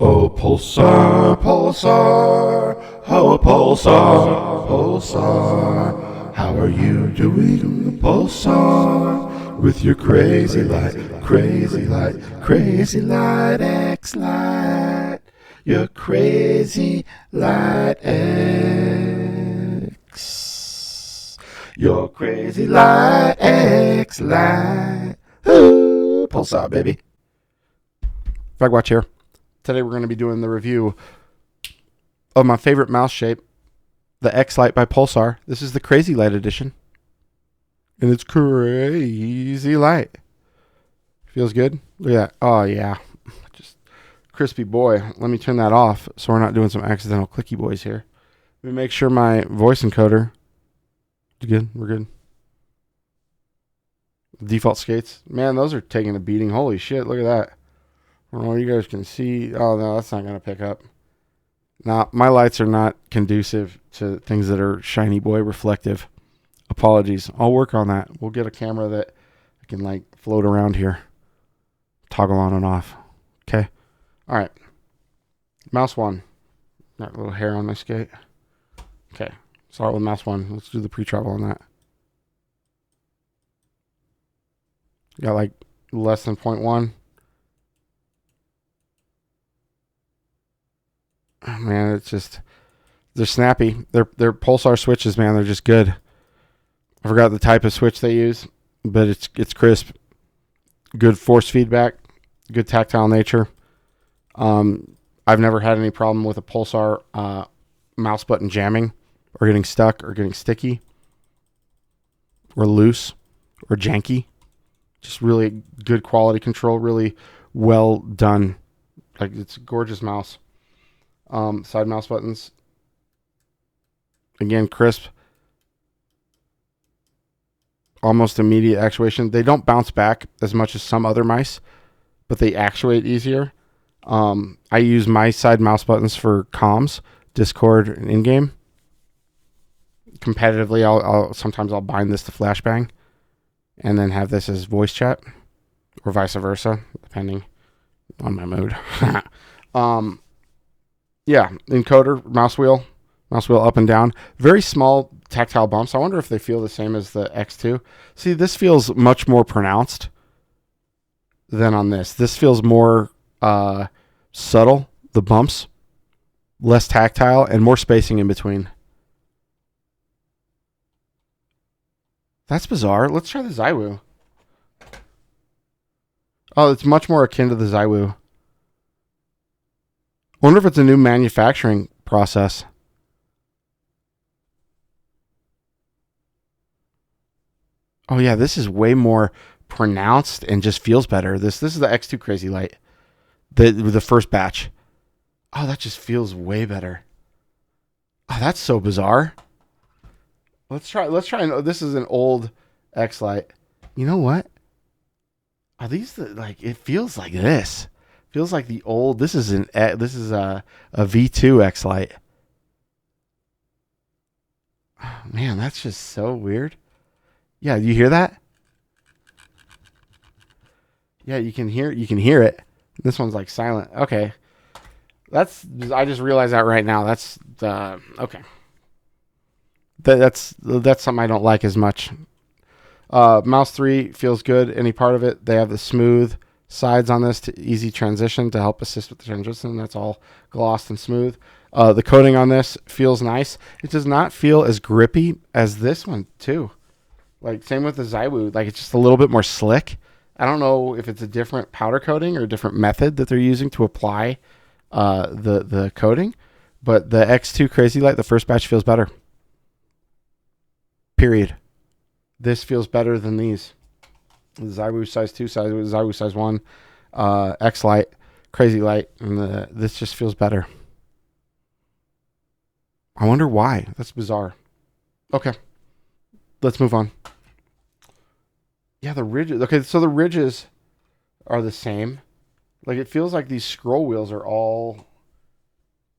Oh, Pulsar, Pulsar, oh, Pulsar, Pulsar. How are you doing, Pulsar? With your crazy light, crazy light, crazy light X-Light. Your crazy light X. Your crazy light X-Light. Ooh, Pulsar, baby. FragWatch here. Today we're going to be doing the review of my favorite mouse shape, the Xlite by Pulsar. This is the Crazylight edition. And it's crazy light. Feels good? Look at that. Oh, yeah. Just crispy boy. Let me turn that off so we're not doing some accidental clicky boys here. Let me make sure my voice encoder is good. We're good. Default skates. Man, those are taking a beating. Holy shit. Look at that. I don't know if you guys can see. Oh, no, that's not going to pick up. Now, my lights are not conducive to things that are shiny boy reflective. Apologies. I'll work on that. We'll get a camera that I can, like, float around here. Toggle on and off. Okay. All right. Mouse 1. That little hair on my skate. Okay. Start with mouse 1. Let's do the pre-travel on that. Got, like, less than 0.1. Oh, man, it's just, they're snappy. They're Pulsar switches, man. They're just good. I forgot the type of switch they use, but it's crisp. Good force feedback. Good tactile nature. I've never had any problem with a Pulsar mouse button jamming or getting stuck or getting sticky or loose or janky. Just really good quality control. Really well done. Like, it's a gorgeous mouse. Side mouse buttons. Again, crisp. Almost immediate actuation. They don't bounce back as much as some other mice, but they actuate easier. I use my side mouse buttons for comms, Discord, and in-game. Competitively, sometimes I'll bind this to flashbang and then have this as voice chat or vice versa, depending on my mood. Yeah, encoder, mouse wheel up and down. Very small tactile bumps. I wonder if they feel the same as the X2. See, this feels much more pronounced than on this. This feels more subtle, the bumps, less tactile, and more spacing in between. That's bizarre. Let's try the Xiwu. Oh, it's much more akin to the Xiwu. I wonder if it's a new manufacturing process. Oh, yeah, this is way more pronounced and just feels better. This is the X2 Crazylight, the first batch. Oh, that just feels way better. Oh, that's so bizarre. Let's try. This is an old Xlite. You know what? Are these like? It feels like this. Feels like the old. This is a V2 Xlite. Oh, man, that's just so weird. Yeah, you hear that? Yeah, you can hear it. This one's like silent. Okay. I just realized that right now. That's okay. That's something I don't like as much. Mouse 3 feels good. Any part of it. They have the smooth sides on this to easy transition to help assist with the transition. That's all glossed and smooth. The coating on this feels nice. It does not feel as grippy as this one too. Like, same with the Xiwu. Like, it's just a little bit more slick. I don't know if it's a different powder coating or a different method that they're using to apply the coating, but the X2 Crazylight, the first batch, feels better. Period. This feels better than these. The Xiwu size 2, Xiwu size 1, Xlite, Crazylight, and this just feels better. I wonder why. That's bizarre. Okay. Let's move on. Yeah, the ridges. Okay, so the ridges are the same. Like, it feels like these scroll wheels are all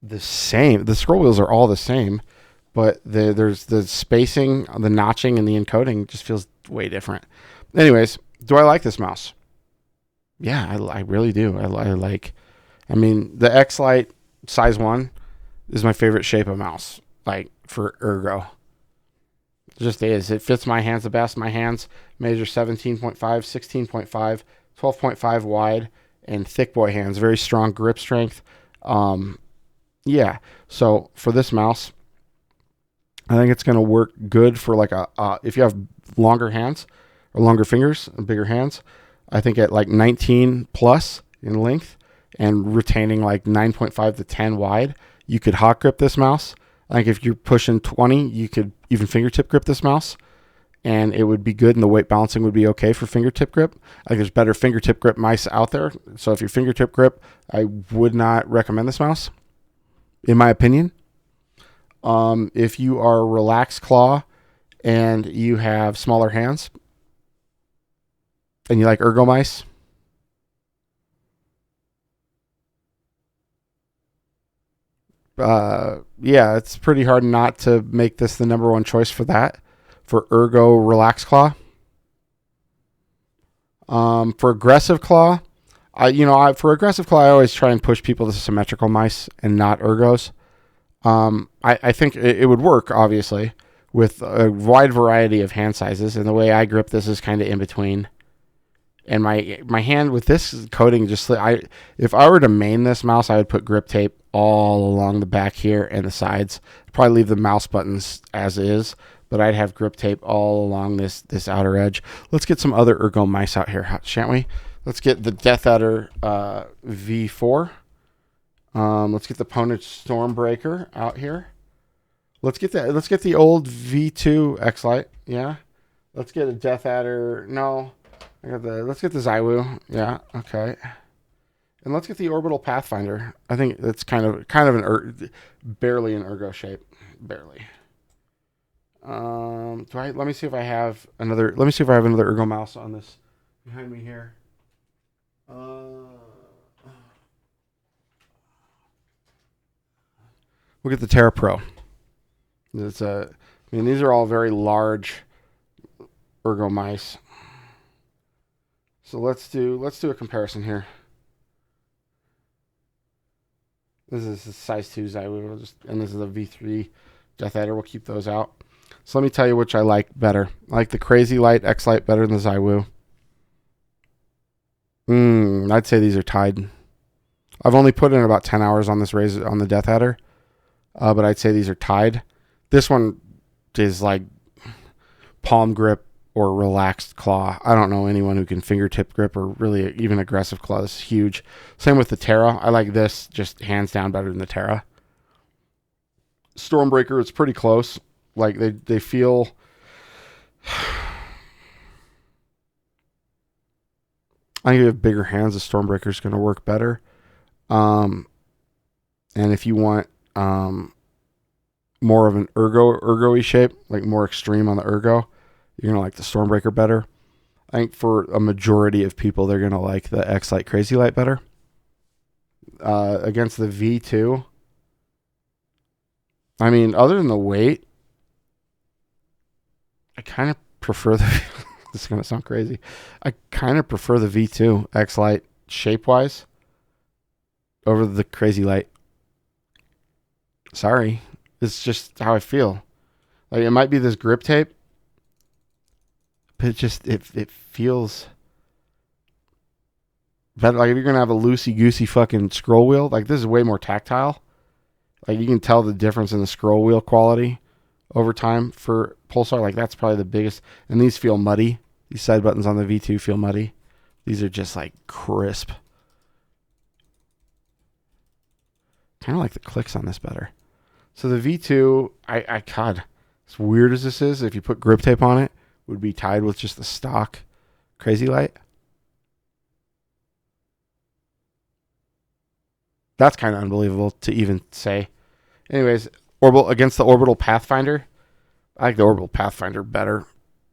the same. The scroll wheels are all the same, but there's the spacing, the notching, and the encoding just feels way different. Anyways, do I like this mouse? Yeah, I really do. I like I mean, the Xlite size 1 is my favorite shape of mouse, like for ergo. It just is. It fits my hands the best. My hands measure 17.5, 16.5, 12.5 wide, and thick boy hands. Very strong grip strength. Yeah. So for this mouse, I think it's going to work good for like if you have longer hands or longer fingers and bigger hands. I think at like 19 plus in length and retaining like 9.5 to 10 wide, you could hot grip this mouse. I think if you're pushing 20, you could even fingertip grip this mouse, and it would be good, and the weight balancing would be okay for fingertip grip. I think there's better fingertip grip mice out there. So if you're fingertip grip, I would not recommend this mouse, in my opinion. If you are relaxed claw and you have smaller hands and you like ergo mice, yeah, it's pretty hard not to make this the number one choice for that, for ergo relaxed claw. For aggressive claw, for aggressive claw, I always try and push people to symmetrical mice and not ergos. I think it would work, obviously, with a wide variety of hand sizes, and the way I grip this is kind of in between. And my hand with this coating, if I were to main this mouse, I would put grip tape all along the back here and the sides. Probably leave the mouse buttons as is, but I'd have grip tape all along this outer edge. Let's get some other ergo mice out here, shan't we? Let's get the Death Adder V4. Let's get the Ponage Stormbreaker out here. Let's get the old V2 Xlite. Yeah. Let's get a Death Adder. No. Let's get the Zywu. Yeah. Okay. And let's get the Orbital Pathfinder. I think that's kind of barely an ergo shape. Barely. Let me see if I have another ergo mouse on this behind me here. We'll get the Terra Pro. These are all very large ergo mice. So let's do a comparison here. This is a size 2 Zywu, and this is a V3 Death Adder. We'll keep those out. So let me tell you which I like better. I like the Crazylight Xlite better than the Zywu. I'd say these are tied. I've only put in about 10 hours on this razor, on the Death Adder, but I'd say these are tied. This one is like palm grip or relaxed claw. I don't know anyone who can fingertip grip or really even aggressive claw. This is huge. Same with the Terra. I like this just hands down better than the Terra. Stormbreaker, it's pretty close. Like they feel... I think if you have bigger hands, the Stormbreaker is going to work better. And if you want more of an ergo-y shape, like more extreme on the ergo, you're going to like the Stormbreaker better. I think for a majority of people, they're going to like the Xlite Crazylight better. Against the V2, I mean, other than the weight, I kind of prefer the... This is going to sound crazy. I kind of prefer the V2 Xlite shape-wise over the Crazylight. Sorry. It's just how I feel. Like, it might be this grip tape, but it feels better. Like, if you're going to have a loosey-goosey fucking scroll wheel, like, this is way more tactile. Like, you can tell the difference in the scroll wheel quality over time for Pulsar. Like, that's probably the biggest. And these feel muddy. These side buttons on the V2 feel muddy. These are just like crisp. Kind of like the clicks on this better. So the V2, God, as weird as this is, if you put grip tape on it, would be tied with just the stock Crazylight. That's kind of unbelievable to even say. Anyways, against the Orbital Pathfinder, I like the Orbital Pathfinder better,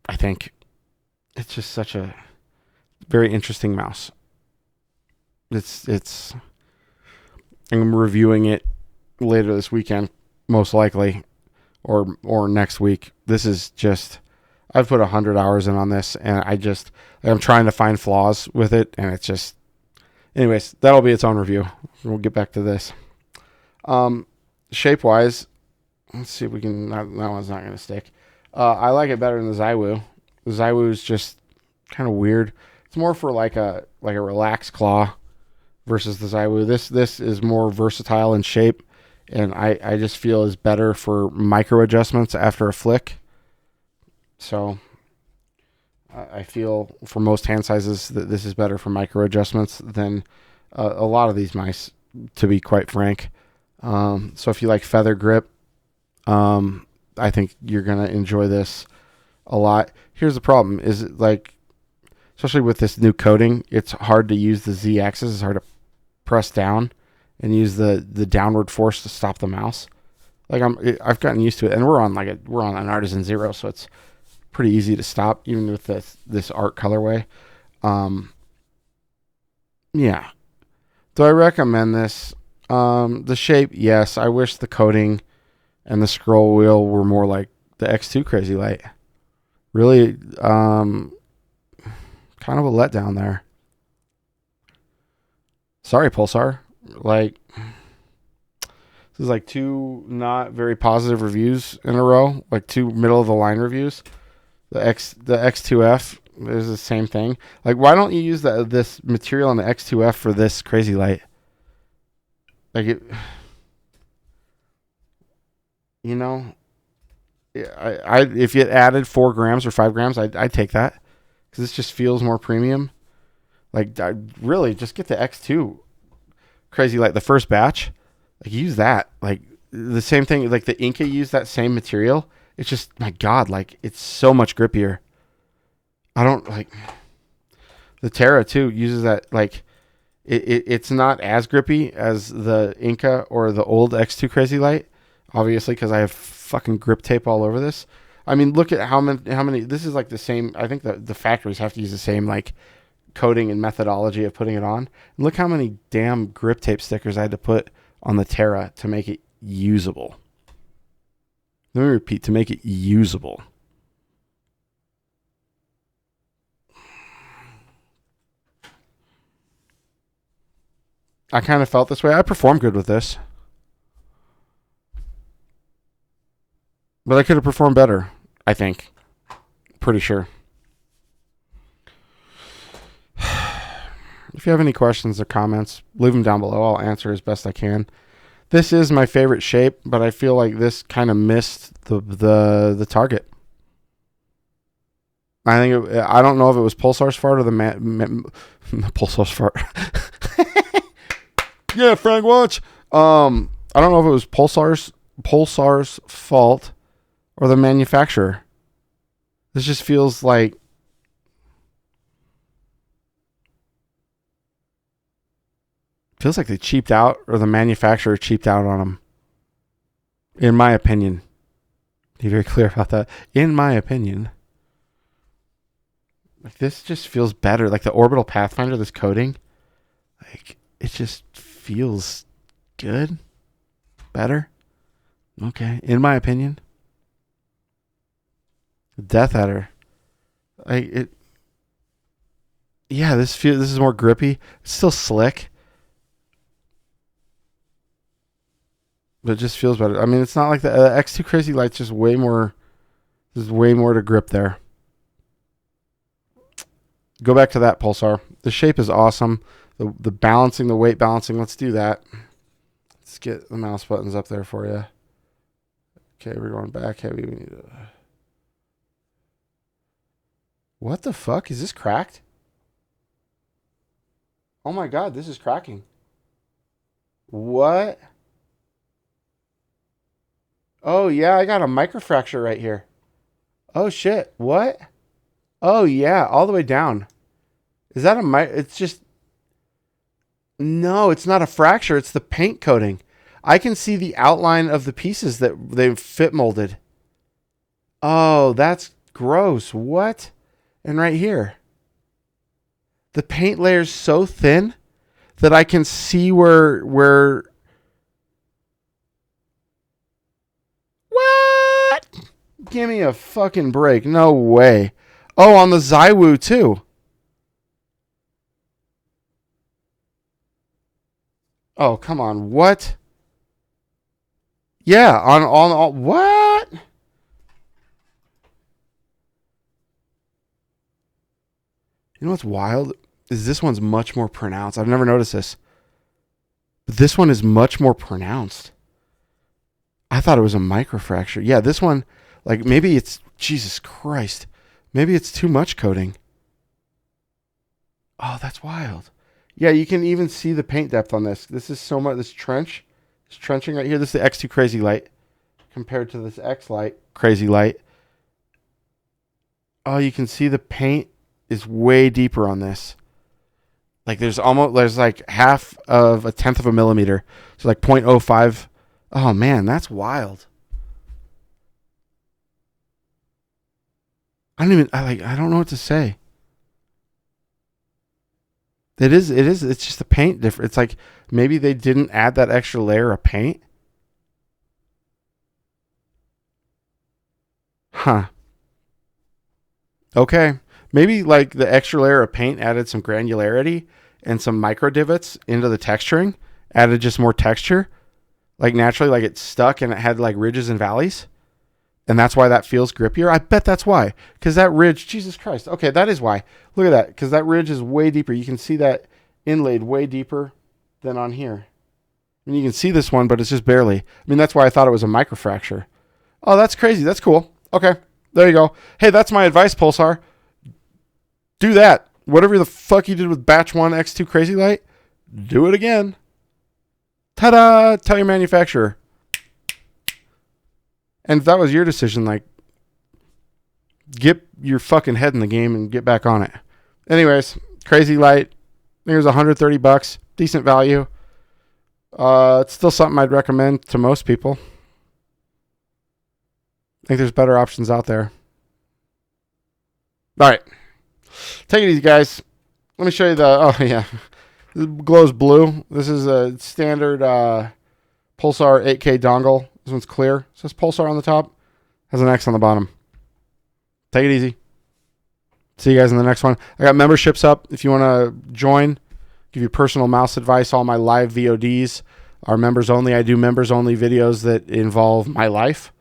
I think. It's just such a very interesting mouse. I'm reviewing it later this weekend, most likely, or next week. This is just, I've put 100 hours in on this, and I'm trying to find flaws with it, and Anyways, that'll be its own review. We'll get back to this. Shape-wise, let's see if we can... That one's not going to stick. I like it better than the Xiwu. The Xiwu is just kind of weird. It's more for like a relaxed claw versus the Xiwu. This is more versatile in shape, and I just feel is better for micro adjustments after a flick. So I feel for most hand sizes that this is better for micro adjustments than a lot of these mice, to be quite frank. So if you like feather grip, I think you're going to enjoy this a lot. Here's the problem is like, especially with this new coating, it's hard to use the Z axis. It's hard to press down and use the downward force to stop the mouse. Like I've gotten used to it, and we're on an Artisan Zero, so it's pretty easy to stop even with this art colorway. Yeah. Do I recommend this? The shape, yes. I wish the coating and the scroll wheel were more like the X2 Crazylight. Really, kind of a letdown there. Sorry, Pulsar. Like, this is like 2 not very positive reviews in a row. Like 2 middle of the line reviews. The X2F is the same thing. Like, why don't you use this material on the X2F for this Crazylight? Like it, you know, I if it added 4 grams or 5 grams, I'd take that because this just feels more premium. Like, really, just get the X2 Crazylight, the first batch. Like, use that. Like, the same thing. Like, the Inca used that same material. It's just, my God, like, it's so much grippier. I don't, like, the Terra, too, uses that, like, it's not as grippy as the Inca or the old X2 Crazylight, obviously, because I have fucking grip tape all over this. I mean, look at how many, this is like the same, I think the factories have to use the same, like, coating and methodology of putting it on. And look how many damn grip tape stickers I had to put on the Terra to make it usable. Let me repeat, to make it usable. I kind of felt this way. I performed good with this. But I could have performed better, I think. Pretty sure. If you have any questions or comments, leave them down below. I'll answer as best I can. This is my favorite shape, but I feel like this kind of missed the target. I don't know if it was Pulsar's fart or the Pulsar's fart. Yeah, FragWatch. I don't know if it was Pulsar's fault or the manufacturer. This just feels like they cheaped out, or the manufacturer cheaped out on them. In my opinion. Be very clear about that. In my opinion. Like, this just feels better. Like the Orbital Pathfinder, this coating, like, it just feels good. Better. Okay. In my opinion. Death Adder. Yeah, this is more grippy. It's still slick. But it just feels better. I mean, it's not like the X2 Crazylight's just way more. There's way more to grip there. Go back to that, Pulsar. The shape is awesome. The balancing, the weight balancing. Let's do that. Let's get the mouse buttons up there for you. Okay, we're going back heavy. We need to... What the fuck? Is this cracked? Oh my God, this is cracking. What? Oh, yeah, I got a microfracture right here. Oh, shit. What? Oh, yeah, all the way down. Is that it's just... No, it's not a fracture. It's the paint coating. I can see the outline of the pieces that they've fit molded. Oh, that's gross. What? And right here. The paint layer's so thin that I can see where... What? Give me a fucking break. No way. Oh, on the Xiwu too. Oh, come on. What? Yeah, on all. What? You know what's wild? Is this one's much more pronounced. I've never noticed this. But this one is much more pronounced. I thought it was a microfracture. Yeah, this one, like maybe it's, Jesus Christ. Maybe it's too much coating. Oh, that's wild. Yeah, you can even see the paint depth on this. This is so much, this trenching right here. This is the X2 Crazylight compared to this Xlite Crazylight. Oh, you can see the paint is way deeper on this. Like there's like half of a tenth of a millimeter. So like 0.05. Oh man, that's wild. I don't know what to say. It's just the paint different. It's like maybe they didn't add that extra layer of paint. Huh. Okay. Maybe like the extra layer of paint added some granularity and some micro divots into the texturing, added just more texture. Like naturally, like it stuck and it had like ridges and valleys. And that's why that feels grippier. I bet that's why. Because that ridge, Jesus Christ. Okay, that is why. Look at that. Because that ridge is way deeper. You can see that inlaid way deeper than on here. I mean, you can see this one, but it's just barely. I mean, that's why I thought it was a microfracture. Oh, that's crazy. That's cool. Okay, there you go. Hey, that's my advice, Pulsar. Do that. Whatever the fuck you did with Batch 1 X2 Crazylight, do it again. Ta-da! Tell your manufacturer. And if that was your decision, like, get your fucking head in the game and get back on it. Anyways, Crazylight. I think it was $130. Decent value. It's still something I'd recommend to most people. I think there's better options out there. All right. Take it easy, guys. Let me show you the... Oh, yeah. This glows blue. This is a standard Pulsar 8K dongle. This one's clear. It says Pulsar on the top. Has an X on the bottom. Take it easy. See you guys in the next one. I got memberships up. If you want to join, give you personal mouse advice. All my live VODs are members only. I do members only videos that involve my life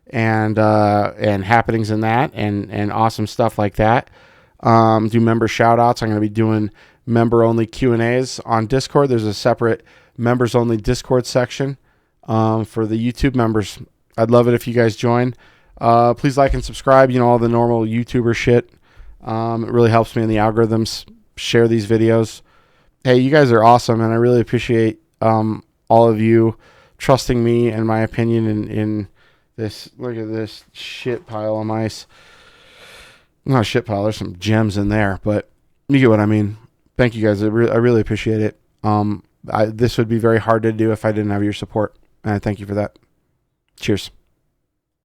and happenings in that and awesome stuff like that. Do member shout outs. I'm going to be doing member only Q&As on Discord. There's a separate members only Discord section for the YouTube members. I'd love it if you guys join. Please like and subscribe. You know, all the normal YouTuber shit. It really helps me in the algorithms. Share these videos. Hey, you guys are awesome, and I really appreciate all of you trusting me and my opinion in this. Look at this shit pile of mice. Not a shit pile. There's some gems in there, but you get what I mean. Thank you guys. I really appreciate it. This would be very hard to do if I didn't have your support, and I thank you for that. Cheers.